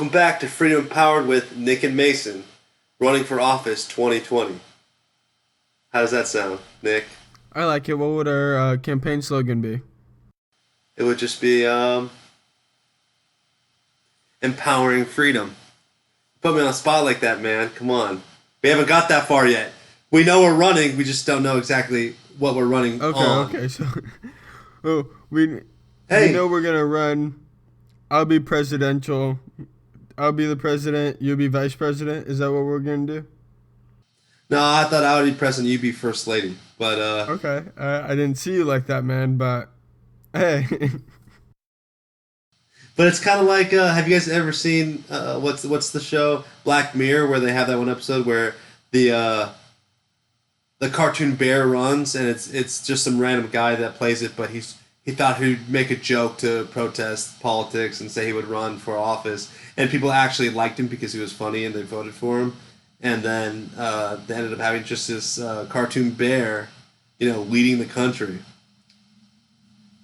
Welcome back to Freedom Empowered with Nick and Mason, running for office 2020. How does that sound, Nick? I like it. What would our campaign slogan be? It would just be empowering freedom. Put me on a spot like that, man. Come on. We haven't got that far yet. We know we're running, we just don't know exactly what we're running on. Okay. So, we Hey, know we're gonna run. I'll be presidential. I'll be the president. You'll be vice president. Is that what we're gonna do? no, I thought I would be president, you'd be first lady. But Okay. I didn't see you like that, man. But hey, but it's kind of like, have you guys ever seen what's the show Black Mirror, where they have that one episode where the cartoon bear runs, and it's just some random guy that plays it, but he thought he'd make a joke to protest politics and say he would run for office, and people actually liked him because he was funny and they voted for him, and then they ended up having just this cartoon bear, leading the country.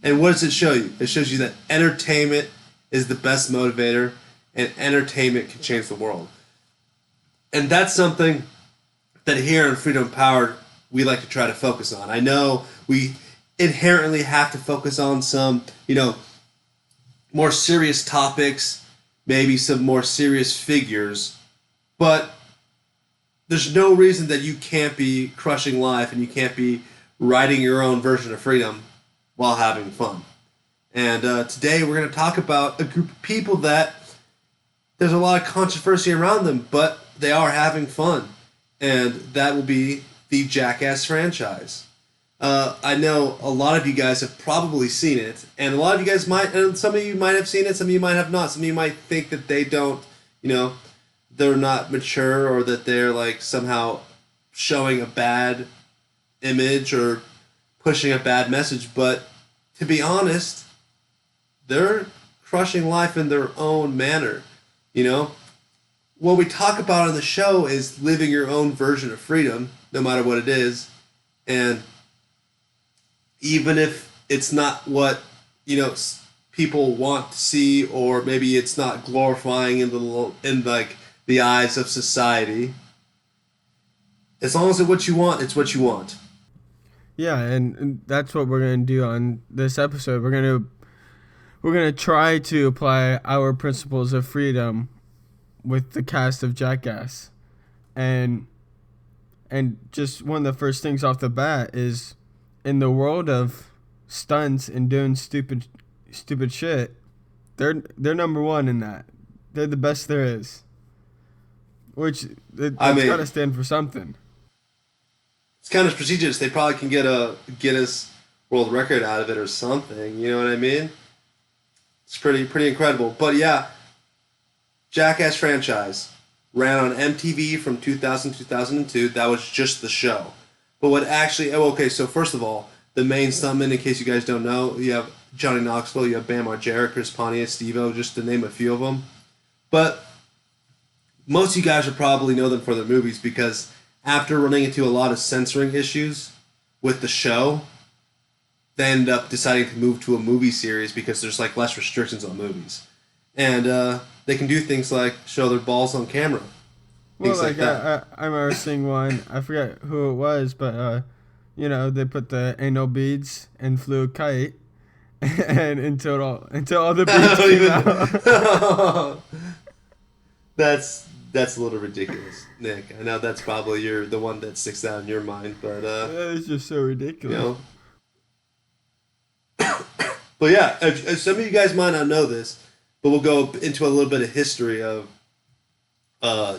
And what does it show you? It shows you that entertainment is the best motivator, and entertainment can change the world. And that's something that here in Freedom Empowered we like to try to focus on. I know we inherently have to focus on some, more serious topics, maybe some more serious figures, but there's no reason that you can't be crushing life and you can't be writing your own version of freedom while having fun. And today we're going to talk about a group of people that there's a lot of controversy around them, but they are having fun. And that will be the Jackass franchise. I know a lot of you guys have probably seen it, and a lot of you guys might, and some of you might have seen it, some of you might have not. Some of you might think that they don't, they're not mature, or that they're like somehow showing a bad image or pushing a bad message. But to be honest, they're crushing life in their own manner. What we talk about on the show is living your own version of freedom, no matter what it is. And even if it's not what, people want to see, or maybe it's not glorifying in the eyes of society, as long as it's what you want, it's what you want. yeah, and that's what we're gonna do on this episode. We're gonna try to apply our principles of freedom with the cast of Jackass, and just one of the first things off the bat is, in the world of stunts and doing stupid shit, they're number one in that. They're the best there is, which that's gotta stand for something. It's kind of prestigious. They probably can get a Guinness World Record out of it or something. You know what I mean? It's pretty incredible. But yeah, Jackass franchise ran on MTV from 2000 to 2002. That was just the show. But what actually... Oh, okay, so first of all, the main stuntmen, in case you guys don't know, you have Johnny Knoxville, you have Bam Margera, Chris Pontius, Steve-O, just to name a few of them. But most of you guys would probably know them for their movies, because after running into a lot of censoring issues with the show, they ended up deciding to move to a movie series because there's less restrictions on movies. And they can do things like show their balls on camera. Well, I remember seeing one. I forget who it was, but they put the anal beads and flew a kite, and until all the beads came out. That's a little ridiculous, Nick. I know that's probably the one that sticks out in your mind, but that is just so ridiculous. But yeah, some of you guys might not know this, but we'll go into a little bit of history of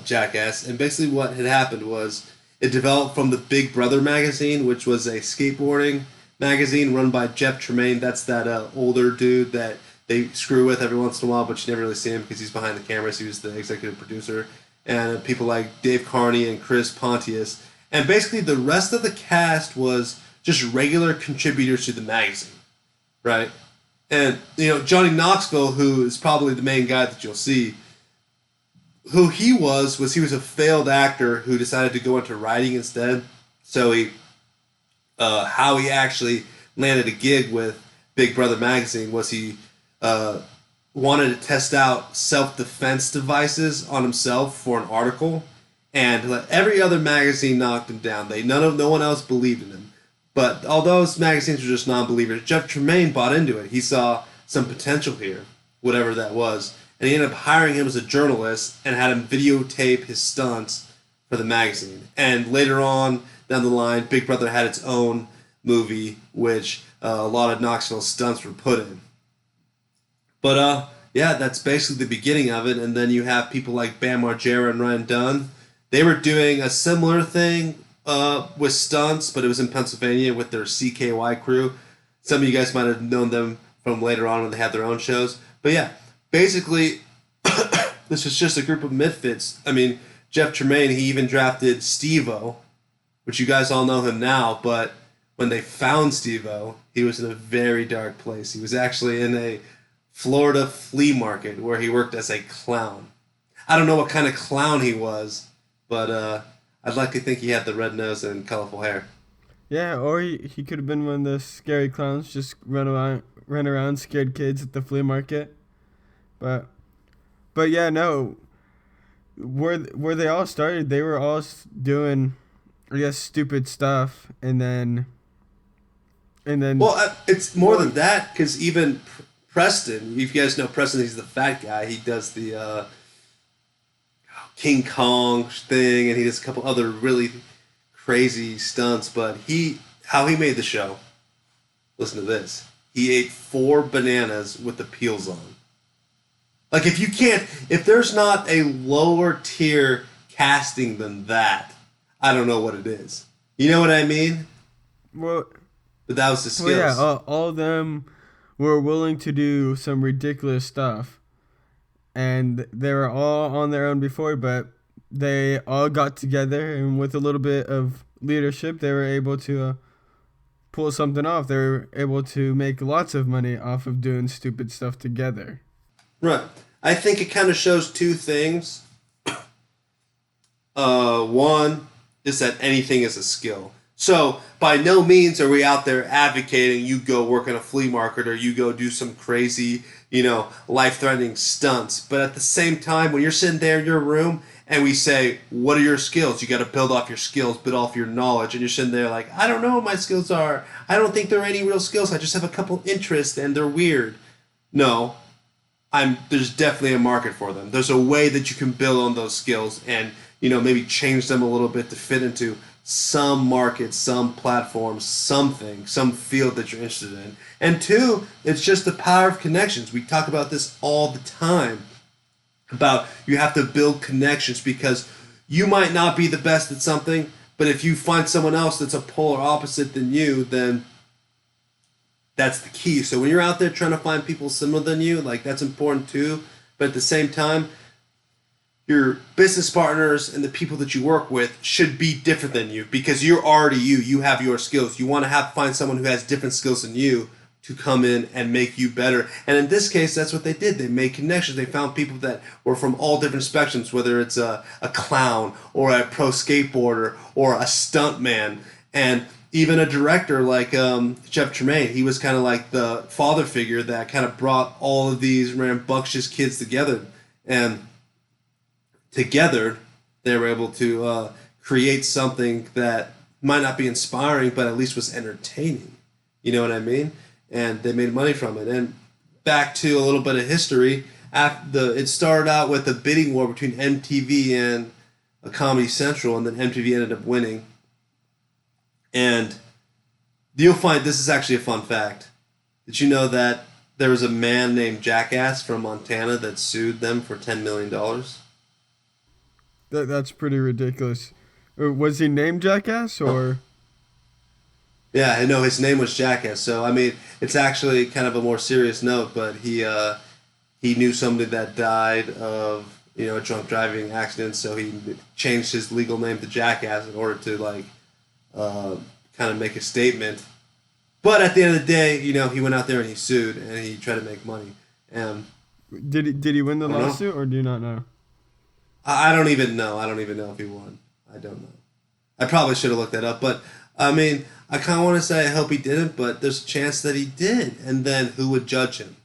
Jackass. And basically what had happened was it developed from the Big Brother magazine, which was a skateboarding magazine run by Jeff Tremaine. That's that older dude that they screw with every once in a while, but you never really see him because he's behind the cameras. He was the executive producer. And people like Dave Carney and Chris Pontius. And basically the rest of the cast was just regular contributors to the magazine, right? And, Johnny Knoxville, who is probably the main guy that you'll see, who he was a failed actor who decided to go into writing instead. So how he actually landed a gig with Big Brother magazine was he wanted to test out self-defense devices on himself for an article, and every other magazine knocked him down. No one else believed in him. But all those magazines were just non-believers. Jeff Tremaine bought into it. He saw some potential here, whatever that was, and he ended up hiring him as a journalist and had him videotape his stunts for the magazine. And later on down the line, Big Brother had its own movie, which a lot of Knoxville stunts were put in. But yeah, that's basically the beginning of it. And then you have people like Bam Margera and Ryan Dunn. They were doing a similar thing with stunts, but it was in Pennsylvania with their CKY crew. Some of you guys might have known them from later on when they had their own shows. But yeah, basically, this was just a group of misfits. I mean, Jeff Tremaine, he even drafted Steve-O, which you guys all know him now, but when they found Steve-O, he was in a very dark place. He was actually in a Florida flea market where he worked as a clown. I don't know what kind of clown he was, but I'd like to think he had the red nose and colorful hair. Yeah, or he could have been one of the scary clowns, just run around, scared kids at the flea market. But yeah, no. Where they all started, they were all doing, I guess, stupid stuff, and then. Well, it's more than that, because even Preston, if you guys know Preston, he's the fat guy. He does the King Kong thing, and he does a couple other really crazy stunts. But how he made the show. Listen to this. He ate 4 bananas with the peels on. Like, if there's not a lower tier casting than that, I don't know what it is. You know what I mean? Well, but that was the skills. Well, yeah, all of them were willing to do some ridiculous stuff. And they were all on their own before, but they all got together, and with a little bit of leadership, they were able to pull something off. They were able to make lots of money off of doing stupid stuff together. Right. I think it kind of shows 2 things. One is that anything is a skill. So by no means are we out there advocating you go work in a flea market or you go do some crazy, life-threatening stunts. But at the same time, when you're sitting there in your room and we say, what are your skills? You got to build off your skills, build off your knowledge. And you're sitting there like, I don't know what my skills are. I don't think there are any real skills. I just have a couple interests and they're weird. No, there's definitely a market for them. There's a way that you can build on those skills and, maybe change them a little bit to fit into some market, some platform, some field that you're interested in. And 2, it's just the power of connections. We talk about this all the time, about you have to build connections because you might not be the best at something, but if you find someone else that's a polar opposite than you, then that's the key. So when you're out there trying to find people similar than you, that's important too. But at the same time, your business partners and the people that you work with should be different than you because you're already you. You have your skills. You want to find someone who has different skills than you to come in and make you better. And in this case, that's what they did. They made connections. They found people that were from all different spectrums, whether it's a clown or a pro skateboarder or a stuntman. And even a director like Jeff Tremaine, he was kind of like the father figure that kind of brought all of these rambunctious kids together. And together, they were able to create something that might not be inspiring, but at least was entertaining. You know what I mean? And they made money from it. And back to a little bit of history, it started out with a bidding war between MTV and Comedy Central, and then MTV ended up winning. And you'll find this is actually a fun fact. Did you know that there was a man named Jackass from Montana that sued them for $10 million? That's pretty ridiculous. Was he named Jackass or? Yeah, no, his name was Jackass. So I mean, it's actually kind of a more serious note, but he knew somebody that died of a drunk driving accident, so he changed his legal name to Jackass in order to kind of make a statement. But at the end of the day, he went out there and he sued and he tried to make money. And did he win the lawsuit or do you not know? I don't even know. I don't even know if he won. I don't know. I probably should have looked that up. But, I mean, I kind of want to say I hope he didn't, but there's a chance that he did. And then who would judge him?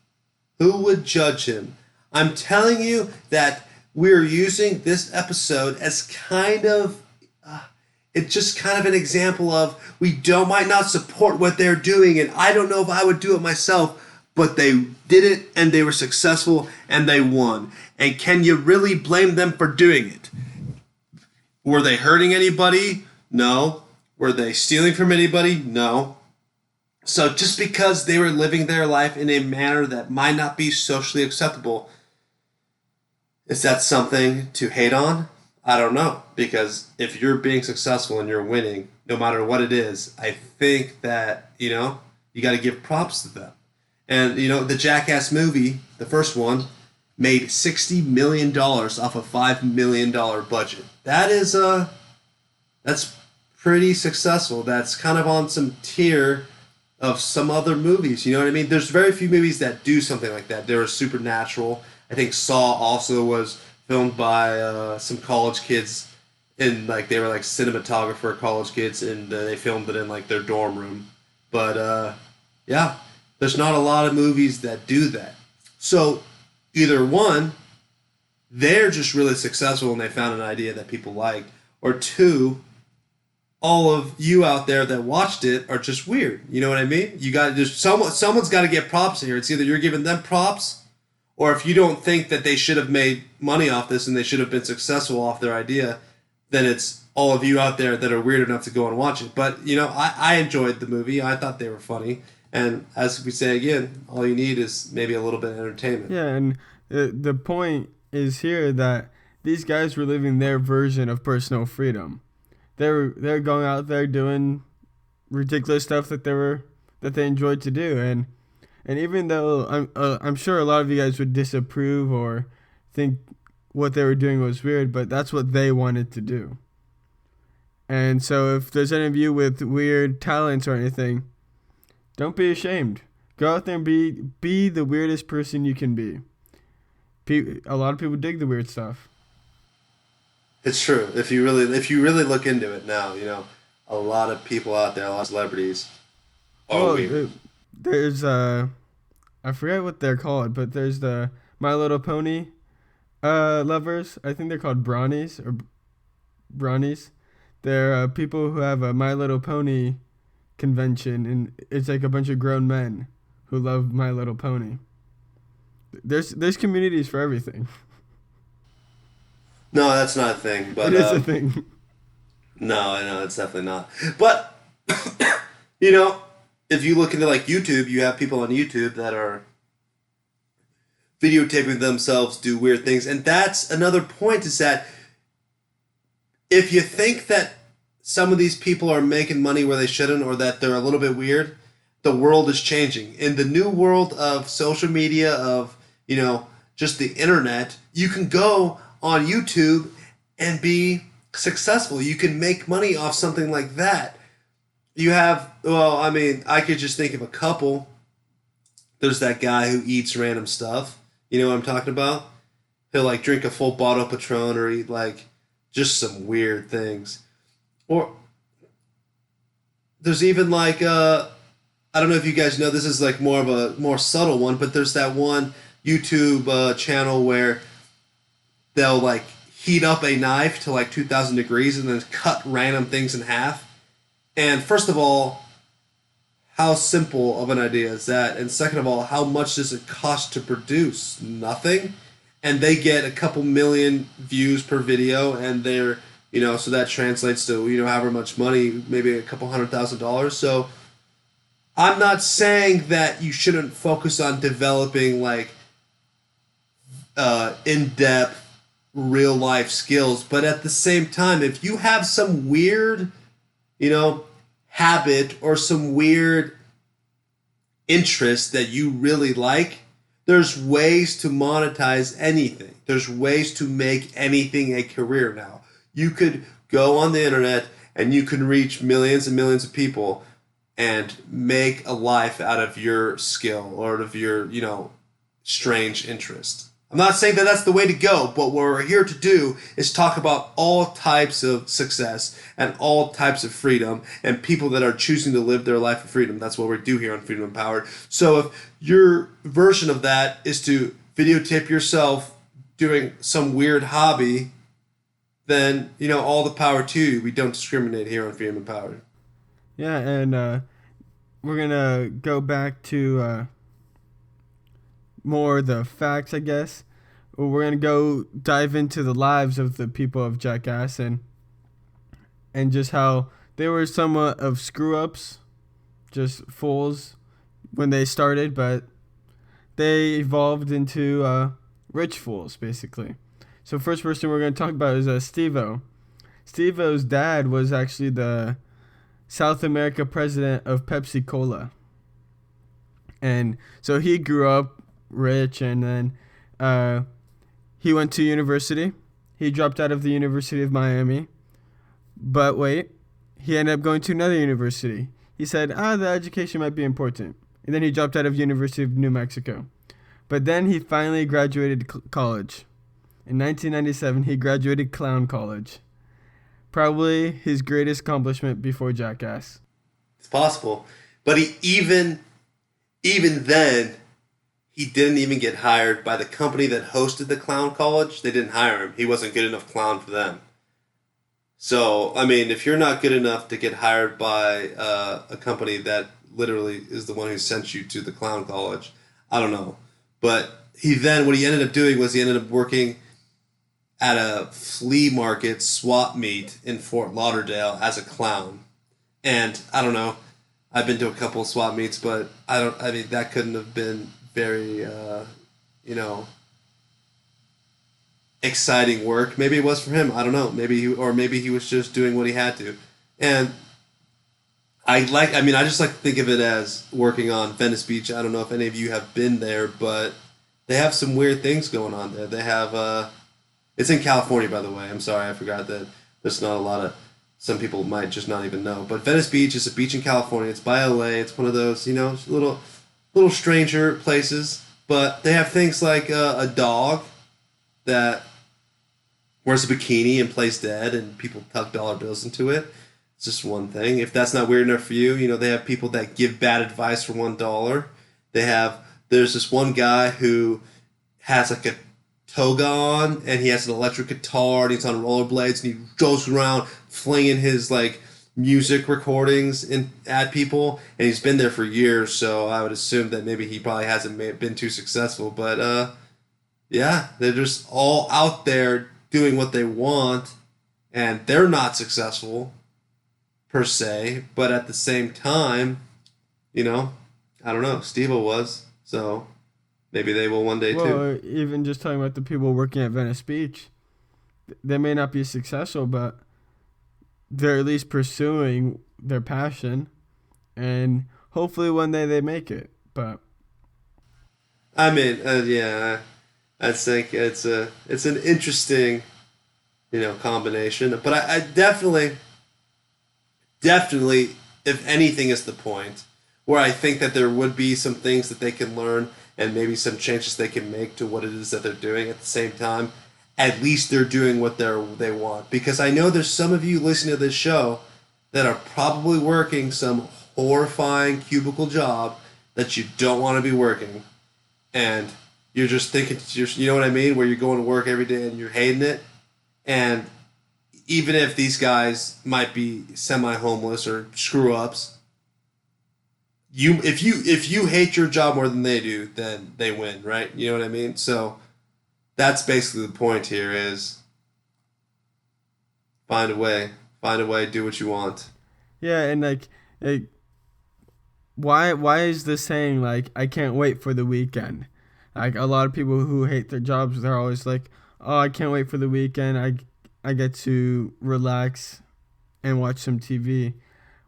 Who would judge him? I'm telling you that we're using this episode as kind of it's just kind of an example of might not support what they're doing, and I don't know if I would do it myself, but they did it and they were successful and they won. And can you really blame them for doing it? Were they hurting anybody? No. Were they stealing from anybody? No. So just because they were living their life in a manner that might not be socially acceptable, is that something to hate on? I don't know. Because if you're being successful and you're winning, no matter what it is, I think that, you got to give props to them. And, the Jackass movie, the first one, made $60 million off a $5 million budget. That's pretty successful. That's kind of on some tier of some other movies. You know what I mean? There's very few movies that do something like that. There was Supernatural. I think Saw also was filmed by some college kids in they were cinematographer college kids, and they filmed it in their dorm room. But yeah, there's not a lot of movies that do that. So either one, they're just really successful and they found an idea that people like, or two, all of you out there that watched it are just weird. You know what I mean? Someone's got to get props here. It's either you're giving them props, or if you don't think that they should have made money off this and they should have been successful off their idea, then it's all of you out there that are weird enough to go and watch it. But I enjoyed the movie. I thought they were funny. And as we say again, all you need is maybe a little bit of entertainment. Yeah, and the point is here that these guys were living their version of personal freedom. They're going out there doing ridiculous stuff that they enjoyed to do, and even though I'm sure a lot of you guys would disapprove or think what they were doing was weird, but that's what they wanted to do. And so if there's any of you with weird talents or anything, don't be ashamed. Go out there and be the weirdest person you can be. A lot of people dig the weird stuff. It's true. If you really look into it now, a lot of people out there, a lot of celebrities are weird. There's I forget what they're called, but there's the My Little Pony lovers. I think they're called Brownies or Brownies. They're people who have a My Little Pony convention, and it's a bunch of grown men who love My Little Pony. There's communities for everything. No, that's not a thing. But it is a thing. No, I know it's definitely not. But if you look into YouTube, you have people on YouTube that are videotaping themselves do weird things, and that's another point. Is that if you think that some of these people are making money where they shouldn't, or that they're a little bit weird, the world is changing. In the new world of social media, of just the internet, you can go on YouTube and be successful. You can make money off something like that. You have, I could just think of a couple. There's that guy who eats random stuff. You know what I'm talking about? He'll drink a full bottle of Patron, or eat just some weird things. Or there's even I don't know if you guys know, this is more subtle one, but there's that one YouTube channel where they'll heat up a knife to 2,000 degrees and then cut random things in half. And first of all, how simple of an idea is that? And second of all, how much does it cost to produce? Nothing. And they get a couple million views per video, and they're, so that translates to, however much money, maybe a couple $100,000. So I'm not saying that you shouldn't focus on developing in-depth real life skills, but at the same time, if you have some weird habit or some weird interest that you really like, there's ways to monetize anything. There's ways to make anything a career now. You could go on the internet and you can reach millions and millions of people and make a life out of your skill or out of your strange interest. I'm not saying that that's the way to go, but what we're here to do is talk about all types of success and all types of freedom and people that are choosing to live their life of freedom. That's what we do here on Freedom Empowered. So if your version of that is to videotape yourself doing some weird hobby, then, all the power to you. We don't discriminate here on Freedom Empowered. Yeah, and we're going to go back to more the facts, I guess. We're going to go dive into the lives of the people of Jackass and just how they were somewhat of screw-ups, just fools when they started, but they evolved into rich fools, basically. So first person we're going to talk about is Steve-O. Steve-O's dad was actually the South America president of Pepsi Cola. And so he grew up rich, and then he went to university. He dropped out of the University of Miami. But wait, he ended up going to another university. He said, the education might be important. And then he dropped out of University of New Mexico. But then he finally graduated college. In 1997, he graduated Clown College. Probably his greatest accomplishment before Jackass. It's possible. But even then, he didn't even get hired by the company that hosted the Clown College. They didn't hire him. He wasn't good enough clown for them. So, I mean, if you're not good enough to get hired by a company that literally is the one who sent you to the Clown College, I don't know. But what he ended up doing was he ended up working at a flea market swap meet in Fort Lauderdale as a clown. And I don't know. I've been to a couple of swap meets, but that couldn't have been very, exciting work. Maybe it was for him. I don't know. Maybe he was just doing what he had to. And I just like to think of it as working on Venice Beach. I don't know if any of you have been there, but they have some weird things going on there. They have, it's in California, by the way. I'm sorry, I forgot that there's not a lot of, some people might just not even know. But Venice Beach is a beach in California. It's by LA. It's one of those, little stranger places. But they have things like a dog that wears a bikini and plays dead, and people tuck dollar bills into it. It's just one thing. If that's not weird enough for you, they have people that give bad advice for $1. There's this one guy who has like a toga on, and he has an electric guitar, and he's on rollerblades, and he goes around flinging his like music recordings at people, and he's been there for years. So I would assume that maybe he probably hasn't been too successful, but yeah, they're just all out there doing what they want, and they're not successful per se, but at the same time, I don't know, Steve-O was, so maybe they will one day too. Well, even just talking about the people working at Venice Beach, they may not be successful, but they're at least pursuing their passion, and hopefully one day they make it. But I mean, yeah, I think it's an interesting, combination. But I definitely, if anything, is the point where I think that there would be some things that they can learn and maybe some changes they can make to what it is that they're doing. At the same time, at least they're doing what they want. Because I know there's some of you listening to this show that are probably working some horrifying cubicle job that you don't want to be working. And you're just thinking, you know what I mean? Where you're going to work every day and you're hating it. And even if these guys might be semi-homeless or screw-ups, if you hate your job more than they do, then they win, right? You know what I mean? So that's basically the point here is find a way, do what you want. yeah, and like why is this saying like I can't wait for the weekend? Like a lot of people who hate their jobs, they're always like, oh, I can't wait for the weekend. I get to relax and watch some TV.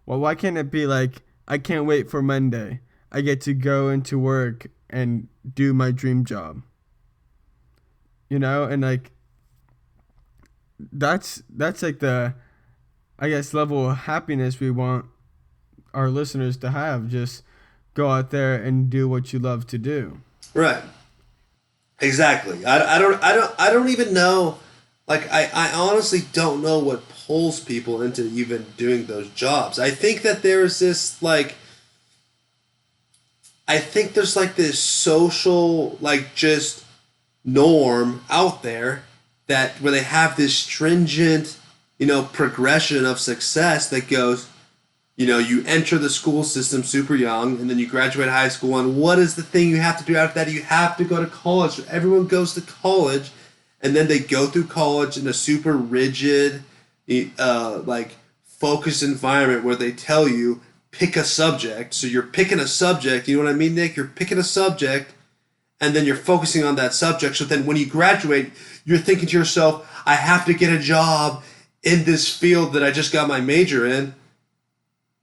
Well, why can't it be like I can't wait for Monday. I get to go into work and do my dream job. And like that's like the, I guess, level of happiness we want our listeners to have. Just go out there and do what you love to do. Right. Exactly. I don't even know. Like, I honestly don't know what pulls people into even doing those jobs. I think that there's this like I think there's like this social like just norm out there that where they have this stringent, progression of success that goes, you enter the school system super young and then you graduate high school, and what is the thing you have to do after that? You have to go to college. Everyone goes to college, and then they go through college in a super rigid, like focused environment where they tell you pick a subject. So you're picking a subject, you know what I mean, Nick? You're picking a subject and then you're focusing on that subject. So then when you graduate, you're thinking to yourself, I have to get a job in this field that I just got my major in.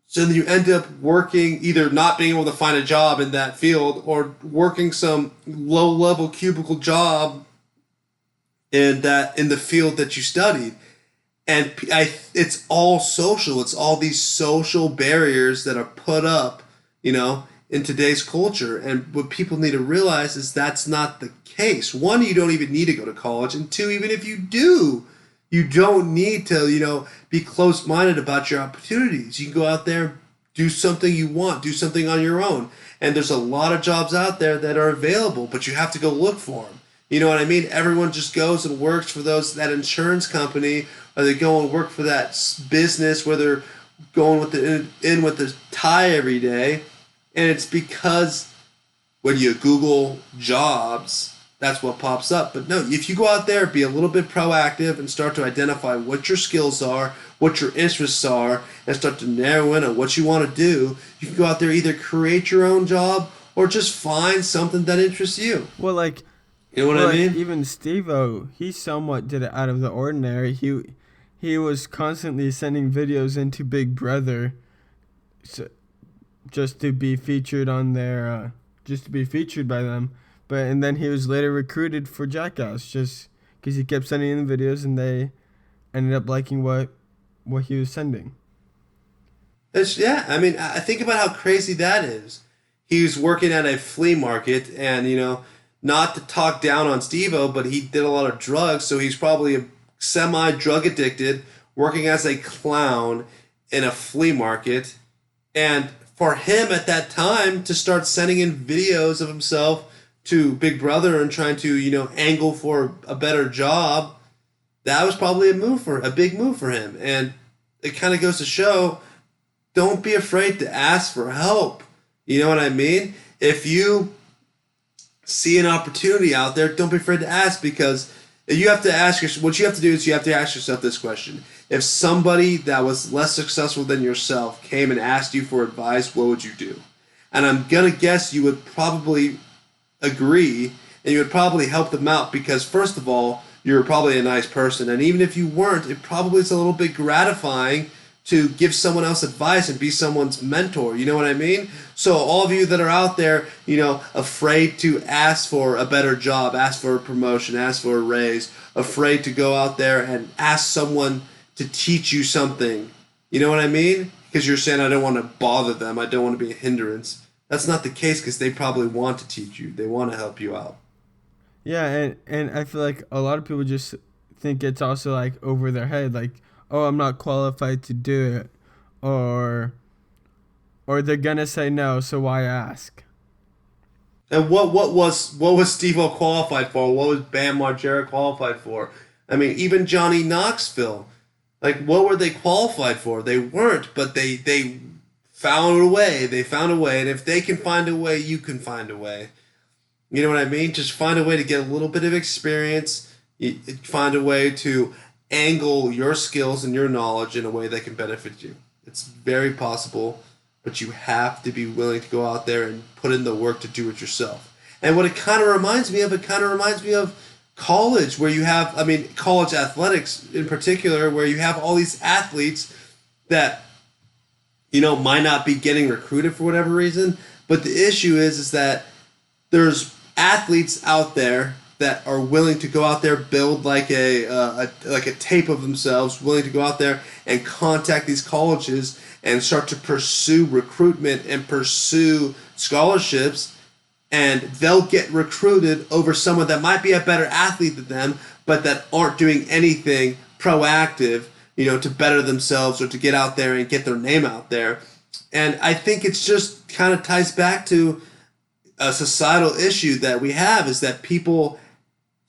So then you end up working, either not being able to find a job in that field or working some low level cubicle job in the field that you studied. And it's all social. It's all these social barriers that are put up, in today's culture. And what people need to realize is that's not the case. One, you don't even need to go to college, and two, even if you do, you don't need to, be close-minded about your opportunities. You can go out there, do something you want, do something on your own. And there's a lot of jobs out there that are available, but you have to go look for them. You know what I mean? Everyone just goes and works for that insurance company, or they go and work for that business where they're going in with the tie every day. And it's because when you Google jobs, that's what pops up. But no, if you go out there, be a little bit proactive and start to identify what your skills are, what your interests are, and start to narrow in on what you want to do, you can go out there, either create your own job or just find something that interests you. Well, like, you know what I mean? Even Steve-O, he somewhat did it out of the ordinary. He was constantly sending videos into Big Brother, just to be featured on their, just to be featured by them. And then he was later recruited for Jackass, just because he kept sending in the videos, and they ended up liking what he was sending. I mean, I think about how crazy that is. He was working at a flea market, and not to talk down on Steve-O, but he did a lot of drugs, so he's probably a semi-drug addicted, working as a clown in a flea market. And for him at that time to start sending in videos of himself to Big Brother and trying to, angle for a better job, that was probably a big move for him. And it kind of goes to show, don't be afraid to ask for help. You know what I mean? If you see an opportunity out there, don't be afraid to ask, because you have to ask yourself, what you have to do is you have to ask yourself this question. If somebody that was less successful than yourself came and asked you for advice, what would you do? And I'm going to guess you would probably agree, and you would probably help them out, because first of all, you're probably a nice person. And even if you weren't, it probably is a little bit gratifying to give someone else advice and be someone's mentor. You know what I mean? So all of you that are out there, afraid to ask for a better job, ask for a promotion, ask for a raise, afraid to go out there and ask someone to teach you something. You know what I mean? Because you're saying, I don't want to bother them. I don't want to be a hindrance. That's not the case, because they probably want to teach you. They want to help you out. Yeah, and I feel like a lot of people just think it's also like over their head, like, oh, I'm not qualified to do it, or they're gonna say no, so why ask? And what was Steve-O qualified for? What was Bam Margera qualified for? I mean, even Johnny Knoxville, like, what were they qualified for? They weren't, but they found a way. They found a way, and if they can find a way, you can find a way. You know what I mean? Just find a way to get a little bit of experience. Find a way to angle your skills and your knowledge in a way that can benefit you. It's very possible, but you have to be willing to go out there and put in the work to do it yourself. And what it kind of reminds me of college, where you have, college athletics in particular, where you have all these athletes that, might not be getting recruited for whatever reason. But the issue is that there's athletes out there that are willing to go out there, build like a tape of themselves, willing to go out there and contact these colleges and start to pursue recruitment and pursue scholarships. and they'll get recruited over someone that might be a better athlete than them, but that aren't doing anything proactive, to better themselves or to get out there and get their name out there. And I think it's just kind of ties back to a societal issue that we have, is that people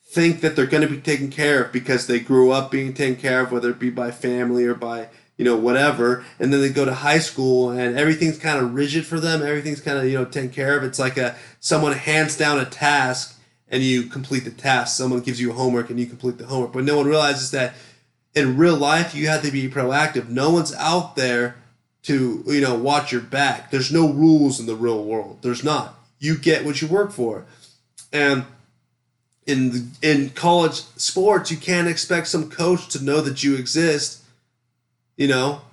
think that they're going to be taken care of because they grew up being taken care of, whether it be by family or by whatever, and then they go to high school and everything's kind of rigid for them. Everything's kind of taken care of. It's like someone hands down a task and you complete the task. Someone gives you homework and you complete the homework, but no one realizes that in real life you have to be proactive. No one's out there to watch your back. There's no rules in the real world. There's not. You get what you work for, and in college sports, you can't expect some coach to know that you exist,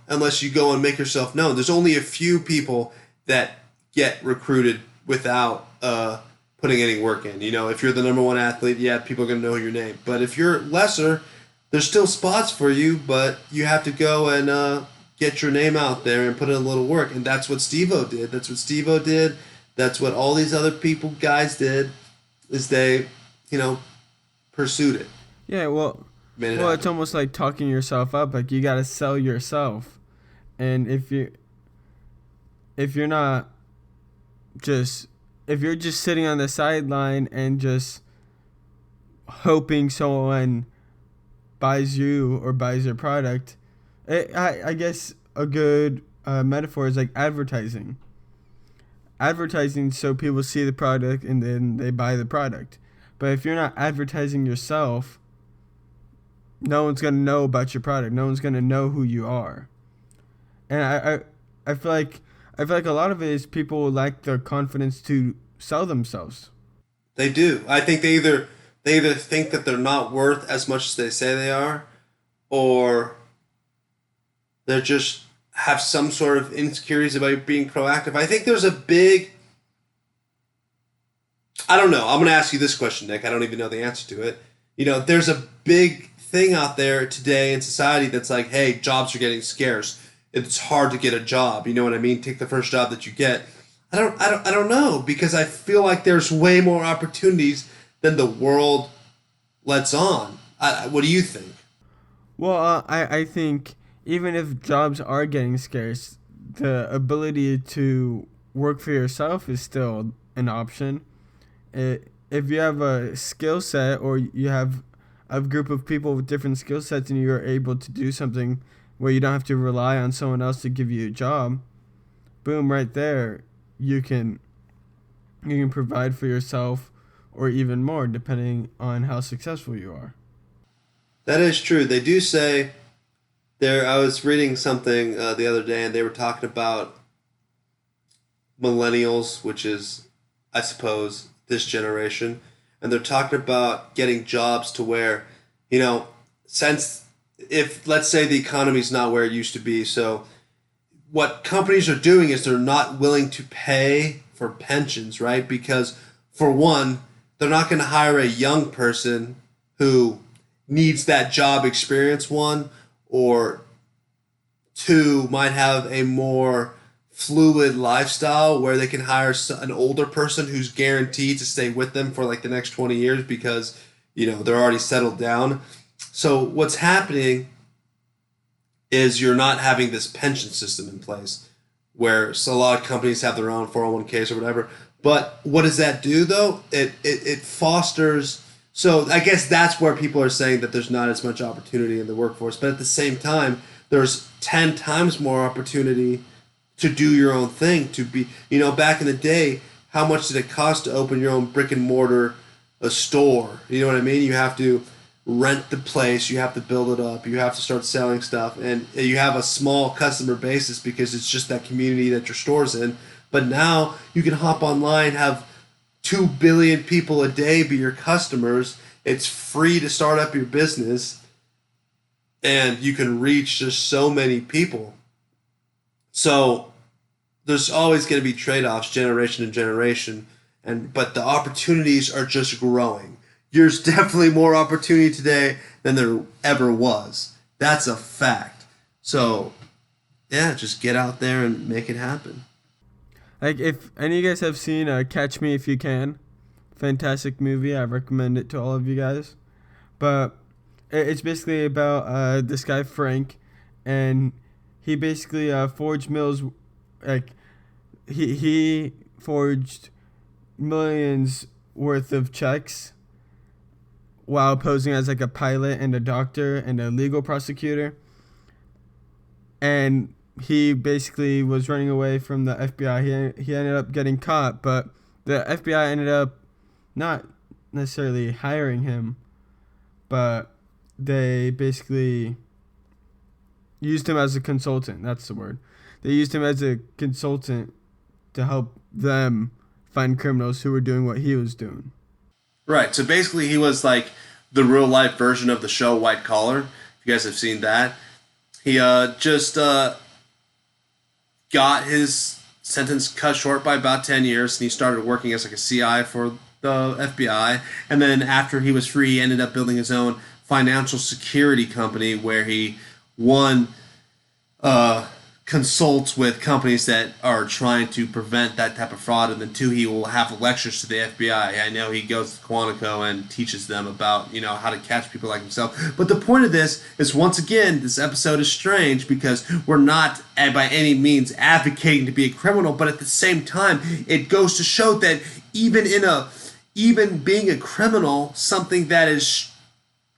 unless you go and make yourself known. There's only a few people that get recruited without putting any work in. If you're the number one athlete, people are going to know your name. But if you're lesser, there's still spots for you, but you have to go and get your name out there and put in a little work. And that's what Steve-O did. That's what all these other guys did, is they, pursued it. Yeah, well, it's almost like talking yourself up. Like, you got to sell yourself. And if you're just sitting on the sideline and just hoping someone buys you or buys your product, I guess a good metaphor is like advertising. Advertising so people see the product and then they buy the product. But if you're not advertising yourself, no one's going to know about your product. No one's going to know who you are. And I feel like a lot of it is people lack the confidence to sell themselves. They do. I think they either think that they're not worth as much as they say they are, or they just have some sort of insecurities about being proactive. I think there's a big... I don't know. I'm going to ask you this question, Nick. I don't even know the answer to it. There's a big thing out there today in society that's like, hey, jobs are getting scarce. It's hard to get a job. You know what I mean? Take the first job that you get. I don't know, because I feel like there's way more opportunities than the world lets on. What do you think? Well, I think even if jobs are getting scarce, the ability to work for yourself is still an option. If you have a skill set, or you have a group of people with different skill sets, and you're able to do something where you don't have to rely on someone else to give you a job, boom, right there, you can provide for yourself, or even more, depending on how successful you are. That is true. They do say there. I was reading something the other day, and they were talking about millennials, which is, I suppose, this generation, and they're talking about getting jobs to where, since if, let's say, the economy's not where it used to be, so what companies are doing is they're not willing to pay for pensions, right? Because, for one, they're not going to hire a young person who needs that job experience, one, or two, might have a more fluid lifestyle where they can hire an older person who's guaranteed to stay with them for like the next 20 years because, they're already settled down. So what's happening is you're not having this pension system in place, where a lot of companies have their own 401ks or whatever. But what does that do, though? It fosters... So I guess that's where people are saying that there's not as much opportunity in the workforce. But at the same time, there's 10 times more opportunity to do your own thing, to be... back in the day, how much did it cost to open your own brick and mortar store? You know what I mean? You have to rent the place, you have to build it up, you have to start selling stuff, and you have a small customer basis because it's just that community that your store's in. But now you can hop online, have 2 billion people a day be your customers. It's free to start up your business, and you can reach just so many people. So there's always going to be trade-offs generation to generation, but the opportunities are just growing. There's definitely more opportunity today than there ever was. That's a fact. So, yeah, just get out there and make it happen. Like, if any of you guys have seen Catch Me If You Can, fantastic movie. I recommend it to all of you guys. But it's basically about this guy Frank, and he basically forged mills. Like, he forged millions worth of checks while posing as like a pilot and a doctor and a legal prosecutor. And he basically was running away from the FBI. He ended up getting caught, but the FBI ended up not necessarily hiring him, but they basically used him as a consultant. That's the word. They used him as a consultant to help them find criminals who were doing what he was doing. Right. So basically, he was like the real life version of the show White Collar. If you guys have seen that, he just got his sentence cut short by about 10 years, and he started working as like a CI for the FBI. And then after he was free, he ended up building his own financial security company where he, one, consults with companies that are trying to prevent that type of fraud, and then two, he will have lectures to the FBI. I know he goes to Quantico and teaches them about, you know, how to catch people like himself. But the point of this is, once again, this episode is strange because we're not by any means advocating to be a criminal, but at the same time, it goes to show that even being a criminal, something that is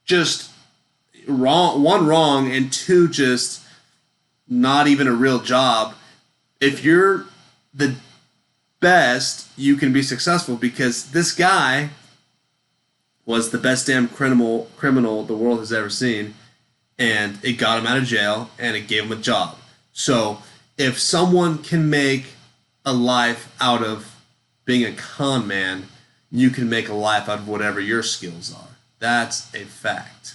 just wrong, and two, just not even a real job. If you're the best, you can be successful, because this guy was the best damn criminal the world has ever seen, and it got him out of jail and it gave him a job. So if someone can make a life out of being a con man, you can make a life out of whatever your skills are. That's a fact.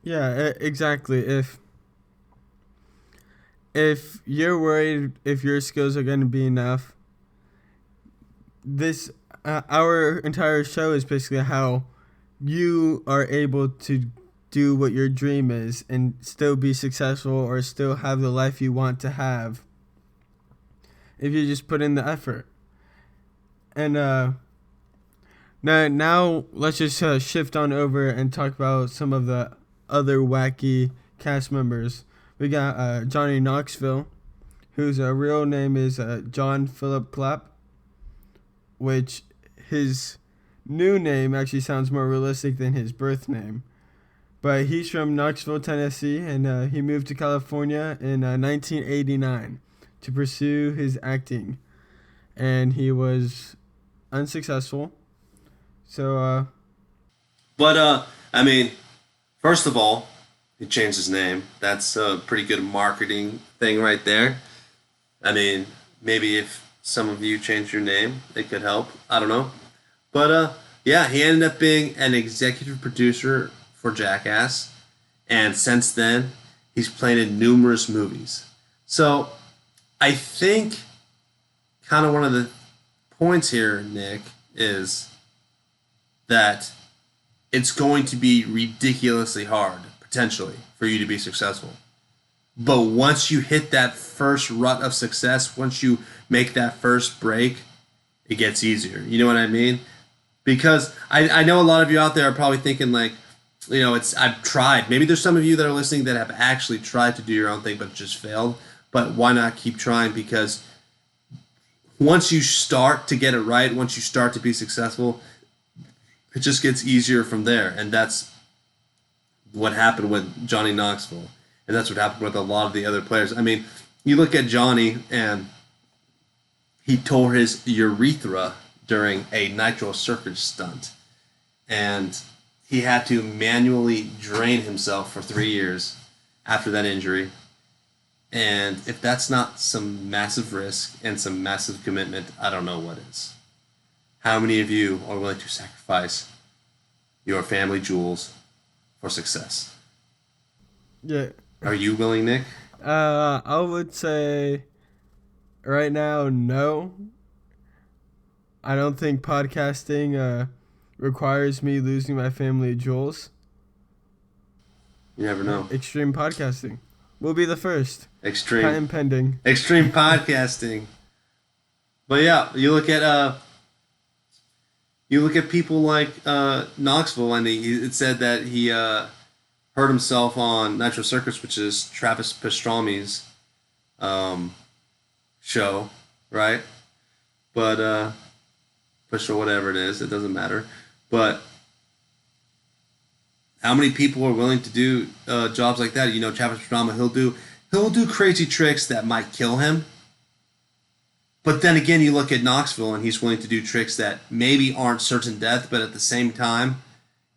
Yeah, exactly. If you're worried if your skills are going to be enough, this our entire show is basically how you are able to do what your dream is and still be successful or still have the life you want to have if you just put in the effort. And now let's just shift on over and talk about some of the other wacky cast members. We got Johnny Knoxville, whose real name is John Philip Clapp, which his new name actually sounds more realistic than his birth name. But he's from Knoxville, Tennessee, and he moved to California in 1989 to pursue his acting. And he was unsuccessful. So, But, I mean, first of all, he changed his name. That's a pretty good marketing thing right there. I mean, maybe if some of you change your name, it could help. I don't know. But, yeah, he ended up being an executive producer for Jackass. And since then, he's played in numerous movies. So, I think kind of one of the points here, Nick, is that it's going to be ridiculously hard, potentially, for you to be successful. But once you hit that first rut of success, once you make that first break, it gets easier. You know what I mean? Because I know a lot of you out there are probably thinking like, you know, I've tried. Maybe there's some of you that are listening that have actually tried to do your own thing but just failed. But why not keep trying? Because once you start to get it right, once you start to be successful, it just gets easier from there. And that's what happened with Johnny Knoxville. And that's what happened with a lot of the other players. I mean, you look at Johnny, and he tore his urethra during a nitro circus stunt. And he had to manually drain himself for 3 years after that injury. And if that's not some massive risk and some massive commitment, I don't know what is. How many of you are willing to sacrifice your family jewels for success? yeah. Are you willing, Nick? I would say right now, no. I don't think podcasting requires me losing my family jewels. You never know. Extreme podcasting will be the first. Extreme. Patent pending. Extreme podcasting. But yeah, you look at people like Knoxville, and it said that he hurt himself on Nitro Circus, which is Travis Pastrami's um, show, right? But push or whatever it is, it doesn't matter. But how many people are willing to do jobs like that? You know, Travis Pastrami, he'll do crazy tricks that might kill him. But then again, you look at Knoxville, and he's willing to do tricks that maybe aren't certain death, but at the same time,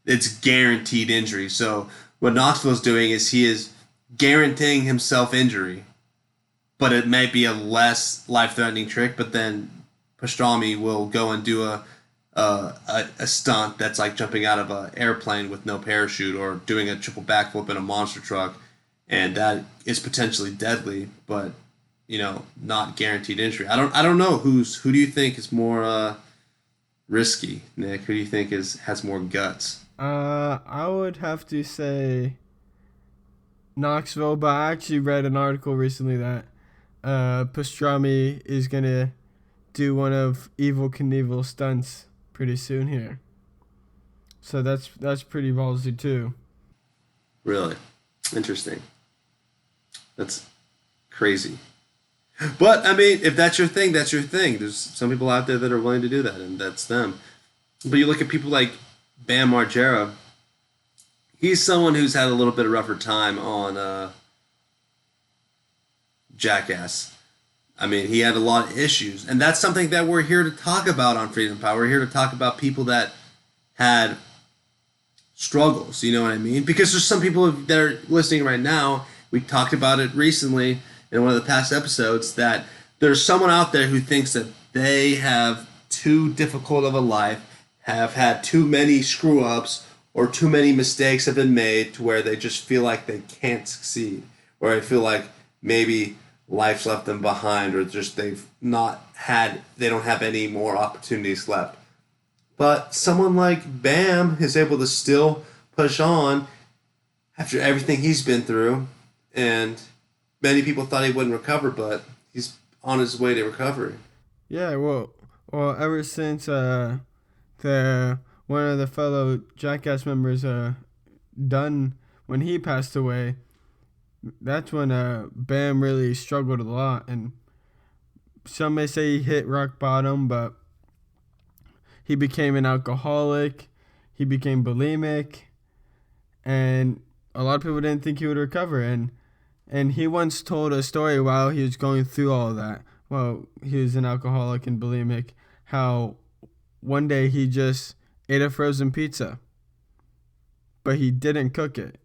it's guaranteed injury. So what Knoxville's doing is he is guaranteeing himself injury, but it might be a less life-threatening trick. But then Pastrami will go and do a stunt that's like jumping out of an airplane with no parachute, or doing a triple backflip in a monster truck, and that is potentially deadly, but not guaranteed injury. I don't know who do you think is more risky, Nick? Who do you think has more guts? I would have to say Knoxville, but I actually read an article recently that Pastrami is gonna do one of Evil Knievel's stunts pretty soon here. So that's pretty ballsy too. Really interesting. That's crazy. But I mean, if that's your thing, that's your thing. There's some people out there that are willing to do that, and that's them. But you look at people like Bam Margera. He's someone who's had a little bit of rougher time on Jackass. I mean, he had a lot of issues, and that's something that we're here to talk about on Freedom Power. We're here to talk about people that had struggles. You know what I mean? Because there's some people that are listening right now. We talked about it recently in one of the past episodes, that there's someone out there who thinks that they have too difficult of a life, have had too many screw ups, or too many mistakes have been made to where they just feel like they can't succeed, or they feel like maybe life's left them behind, or just they don't have any more opportunities left. But someone like Bam is able to still push on after everything he's been through, and many people thought he wouldn't recover, but he's on his way to recovery. Yeah, well, ever since the one of the fellow Jackass members done when he passed away, that's when Bam really struggled a lot, and some may say he hit rock bottom, but he became an alcoholic, he became bulimic, and a lot of people didn't think he would recover, and he once told a story while he was going through all of that. Well, he was an alcoholic and bulimic, how one day he just ate a frozen pizza, but he didn't cook it.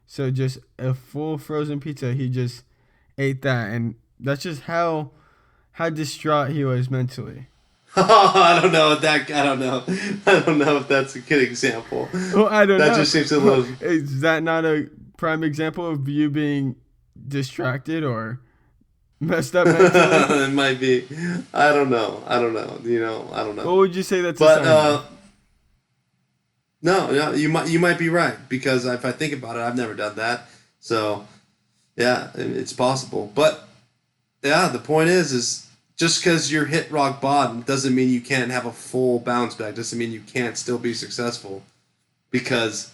So just a full frozen pizza, he just ate that, and that's just how distraught he was mentally. I don't know if that. I don't know. I don't know if that's a good example. Well, I don't know. That just seems a little. Is that not a prime example of you being distracted or messed up mentally? It might be. I don't know. I don't know. I don't know. What would you say that's But a sign of? no, you might be right, because if I think about it, I've never done that. So yeah, it's possible. But yeah, the point is just because you're hit rock bottom doesn't mean you can't have a full bounce back. Doesn't mean you can't still be successful, because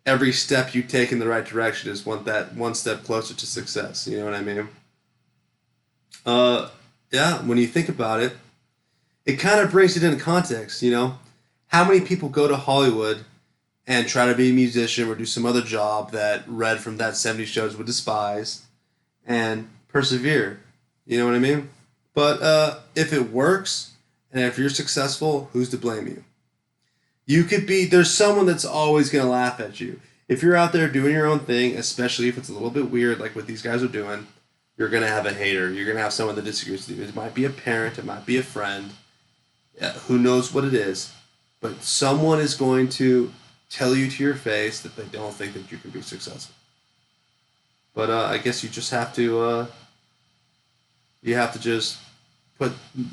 every step you take in the right direction is one step closer to success. You know what I mean? Yeah. When you think about it, it kind of brings it into context. How many people go to Hollywood and try to be a musician or do some other job that Red from That 70s Shows would despise, and persevere? You know what I mean? But if it works, and if you're successful, who's to blame you? There's someone that's always going to laugh at you. If you're out there doing your own thing, especially if it's a little bit weird like what these guys are doing, you're going to have a hater. You're going to have someone that disagrees with you. It might be a parent, it might be a friend, who knows what it is. But someone is going to tell you to your face that they don't think that you can be successful. But I guess you just have to just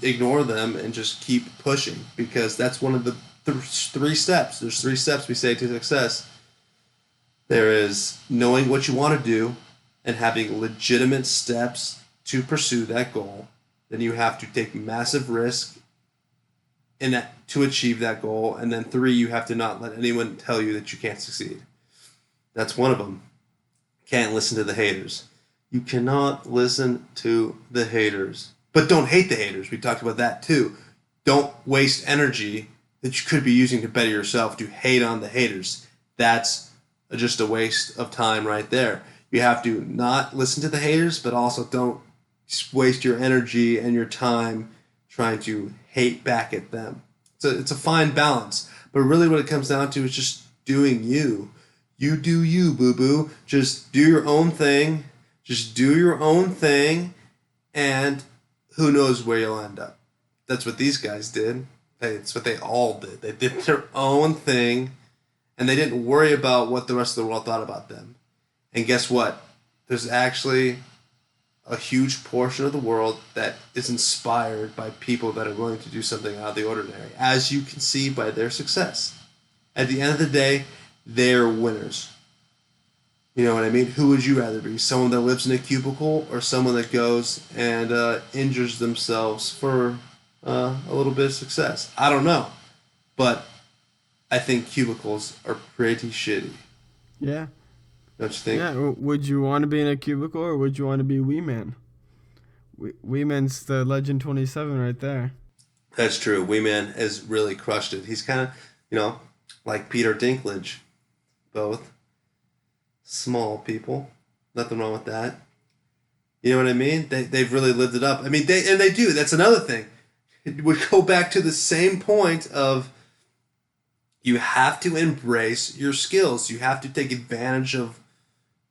ignore them and just keep pushing, because that's one of the three steps. There's three steps we say to success. There is knowing what you want to do and having legitimate steps to pursue that goal. then you have to take massive risk in that, to achieve that goal. And then 3, you have to not let anyone tell you that you can't succeed. That's one of them. Can't listen to the haters. You cannot listen to the haters. But don't hate the haters. We talked about that too. Don't waste energy that you could be using to better yourself to hate on the haters. That's just a waste of time right there. You have to not listen to the haters, but also don't waste your energy and your time trying to hate back at them. It's a fine balance. But really what it comes down to is just doing you. You do you, boo-boo. Just do your own thing. Just do your own thing, and who knows where you'll end up. That's what these guys did. It's what they all did. They did their own thing, and they didn't worry about what the rest of the world thought about them. And guess what? There's actually a huge portion of the world that is inspired by people that are willing to do something out of the ordinary, as you can see by their success. At the end of the day, they're winners. You know what I mean? Who would you rather be? Someone that lives in a cubicle or someone that goes and injures themselves for a little bit of success? I don't know. But I think cubicles are pretty shitty. Yeah. Don't you think? Yeah. Would you want to be in a cubicle or would you want to be Wee Man? Wee Man's the Legend 27 right there. That's true. Wee Man has really crushed it. He's kind of, like Peter Dinklage. Both. Small people. Nothing wrong with that. You know what I mean? They've really lived it up. I mean, they do. That's another thing. It would go back to the same point of you have to embrace your skills. You have to take advantage of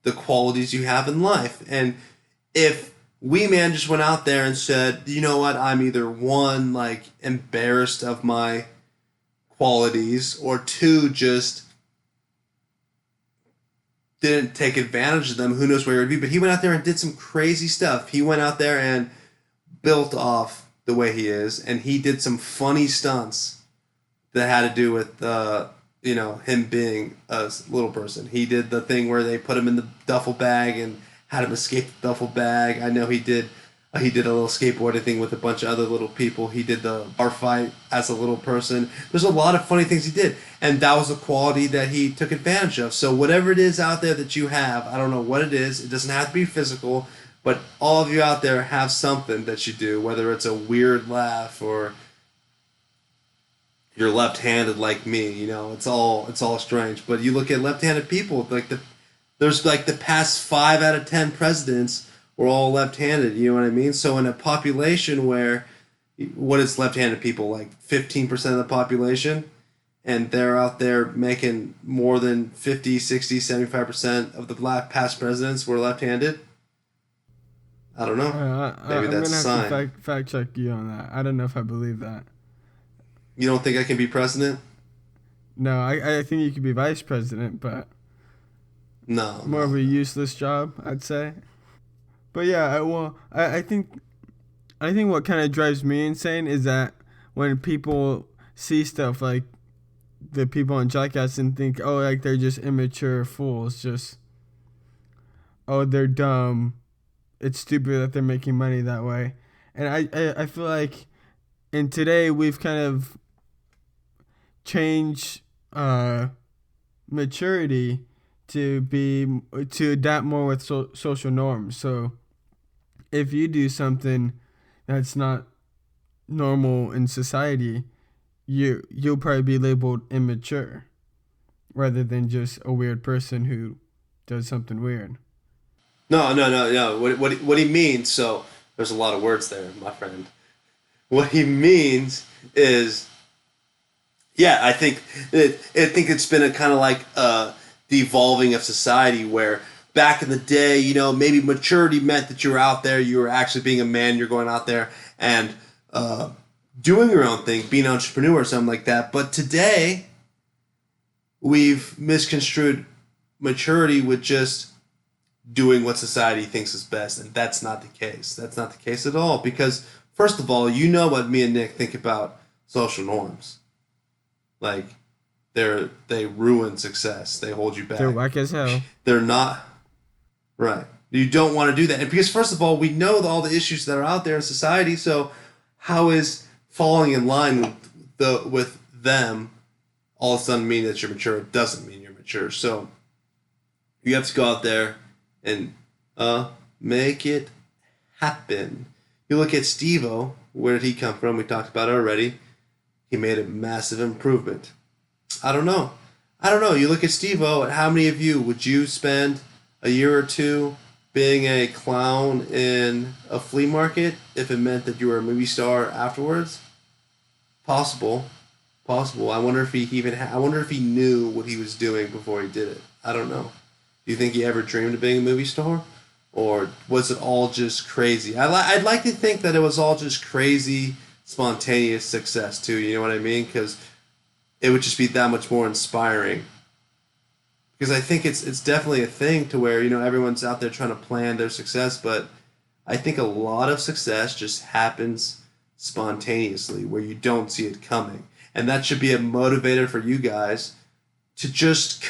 the qualities you have in life. And if Wee Man just went out there and said, you know what, I'm either one, like, embarrassed of my qualities, or 2, just didn't take advantage of them, who knows where he would be. But he went out there and did some crazy stuff. He went out there and built off the way he is, and he did some funny stunts that had to do with him being a little person. He did the thing where they put him in the duffel bag and had him escape the duffel bag. I know he did a little skateboarding thing with a bunch of other little people. He did the bar fight as a little person. There's a lot of funny things he did, and that was a quality that he took advantage of. So whatever it is out there that you have, I don't know what it is. It doesn't have to be physical, but all of you out there have something that you do, whether it's a weird laugh or you're left-handed like me. It's all strange. But you look at left-handed people, there's the past 5 out of 10 presidents were all left-handed. You know what I mean? So in a population where, what is left-handed people, like 15% of the population, and they're out there making more than 50, 60, 75% of the past presidents were left-handed. I don't know. Maybe that's a sign. I'm going to have to fact check you on that. I don't know if I believe that. You don't think I can be president? No, I think you could be vice president, but no. More of a useless job, I'd say. But yeah, I think what kind of drives me insane is that when people see stuff like the people on Jackass and think, oh, like they're just immature fools, just, oh, they're dumb. It's stupid that they're making money that way. And I feel like in today we've kind of changed maturity to adapt more with social norms. So if you do something that's not normal in society, you'll probably be labeled immature rather than just a weird person who does something weird. No. What he means, so there's a lot of words there, my friend. What he means is, yeah, I think it's been a kind of like the evolving of society where back in the day, maybe maturity meant that you were out there, you were actually being a man, you're going out there and doing your own thing, being an entrepreneur or something like that. But today, we've misconstrued maturity with just doing what society thinks is best, and that's not the case. That's not the case at all, because first of all, you know what me and Nick think about social norms. Like, they ruin success. They hold you back. They're whack as hell. They're not right. You don't want to do that. And because first of all, we know all the issues that are out there in society, so how is falling in line with them all of a sudden mean that you're mature? It doesn't mean you're mature. So you have to go out there and make it happen. You look at Steve-O, where did he come from? We talked about it already. He made a massive improvement. I don't know. You look at Steve-O, and how many of you would you spend a year or two being a clown in a flea market if it meant that you were a movie star afterwards? Possible. I wonder if I wonder if he knew what he was doing before he did it. I don't know. Do you think he ever dreamed of being a movie star? Or was it all just crazy? I'd like to think that it was all just crazy, spontaneous success too. You know what I mean? Because it would just be that much more inspiring. Because I think it's definitely a thing to where, everyone's out there trying to plan their success, but I think a lot of success just happens spontaneously where you don't see it coming. And that should be a motivator for you guys to just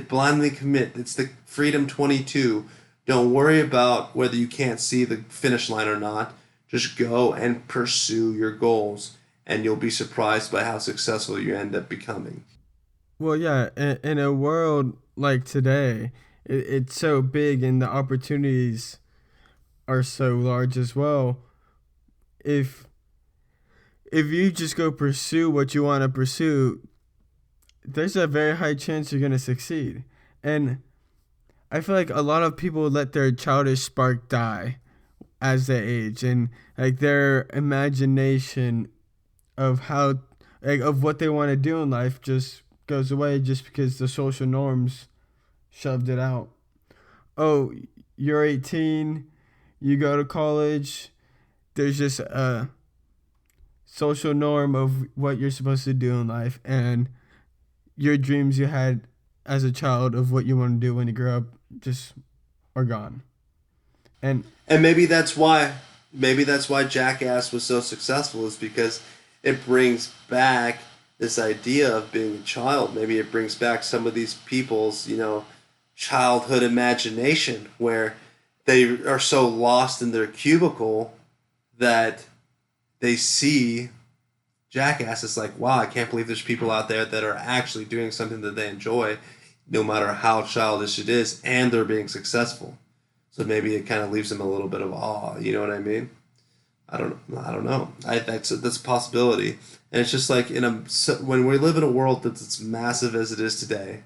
blindly commit. It's the Freedom 22. Don't worry about whether you can't see the finish line or not. Just go and pursue your goals, and you'll be surprised by how successful you end up becoming. Well, yeah, in a world like today, it's so big and the opportunities are so large as well. If you just go pursue what you want to pursue, there's a very high chance you're going to succeed. And I feel like a lot of people let their childish spark die as they age, and like their imagination of how of what they want to do in life just goes away just because the social norms shoved it out. Oh, you're 18, you go to college, there's just a social norm of what you're supposed to do in life, and your dreams you had as a child of what you want to do when you grow up just are gone. And maybe that's why Jackass was so successful, is because it brings back this idea of being a child. Maybe it brings back some of these people's, childhood imagination where they are so lost in their cubicle that they see Jackass is like, wow, I can't believe there's people out there that are actually doing something that they enjoy, no matter how childish it is, and they're being successful. So maybe it kind of leaves them a little bit of awe. You know what I mean? I don't know. That's a possibility, and it's just like when we live in a world that's as massive as it is today,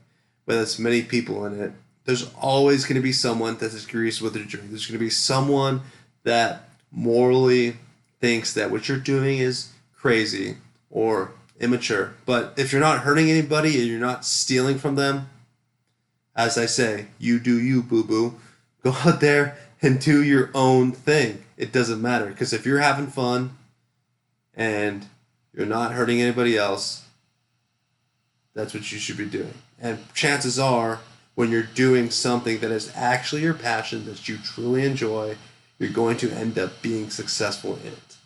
with as many people in it, there's always going to be someone that disagrees with their dream. There's going to be someone that morally thinks that what you're doing is crazy or immature. But if you're not hurting anybody and you're not stealing from them, as I say, you do you, boo boo. Go out there and do your own thing. It doesn't matter, because if you're having fun and you're not hurting anybody else, that's what you should be doing. And chances are, when you're doing something that is actually your passion, that you truly enjoy, you're going to end up being successful in it.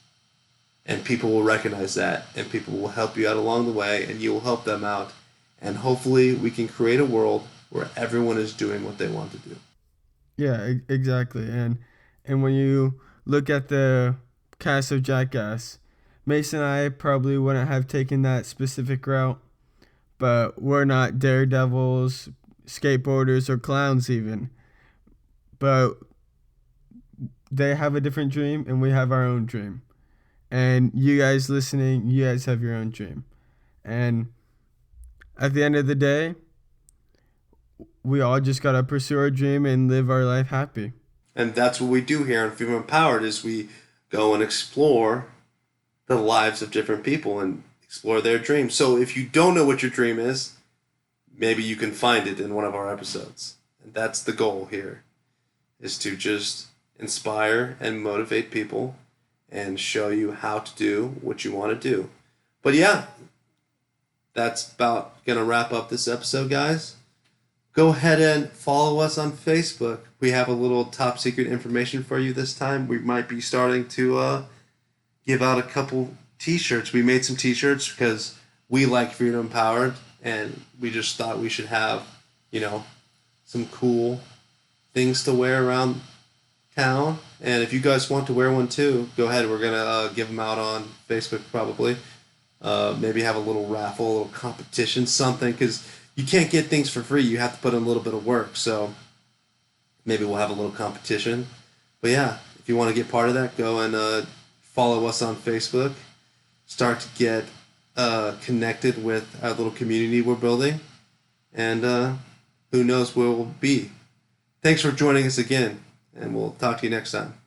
And people will recognize that, and people will help you out along the way, and you will help them out. And hopefully we can create a world where everyone is doing what they want to do. Yeah, exactly. And when you look at the cast of Jackass, Mason and I probably wouldn't have taken that specific route, but we're not daredevils, skateboarders, or clowns even. But they have a different dream, and we have our own dream. And you guys listening, you guys have your own dream. And at the end of the day, we all just gotta pursue our dream and live our life happy. And that's what we do here on Female Empowered, is we go and explore the lives of different people and explore their dreams. So if you don't know what your dream is, maybe you can find it in one of our episodes. And that's the goal here, is to just inspire and motivate people and show you how to do what you want to do. But yeah, that's about going to wrap up this episode, guys. Go ahead and follow us on Facebook. We have a little top secret information for you this time. We might be starting to give out a couple t-shirts. We made some t-shirts because we like Freedom Empowered, and we just thought we should have, some cool things to wear around town. And if you guys want to wear one too, go ahead. We're gonna give them out on Facebook probably. Maybe have a little raffle, a little competition, something, because you can't get things for free. You have to put in a little bit of work. So maybe we'll have a little competition. But yeah, if you want to get part of that, go and follow us on Facebook. Start to get connected with our little community we're building. And who knows where we'll be. Thanks for joining us again, and we'll talk to you next time.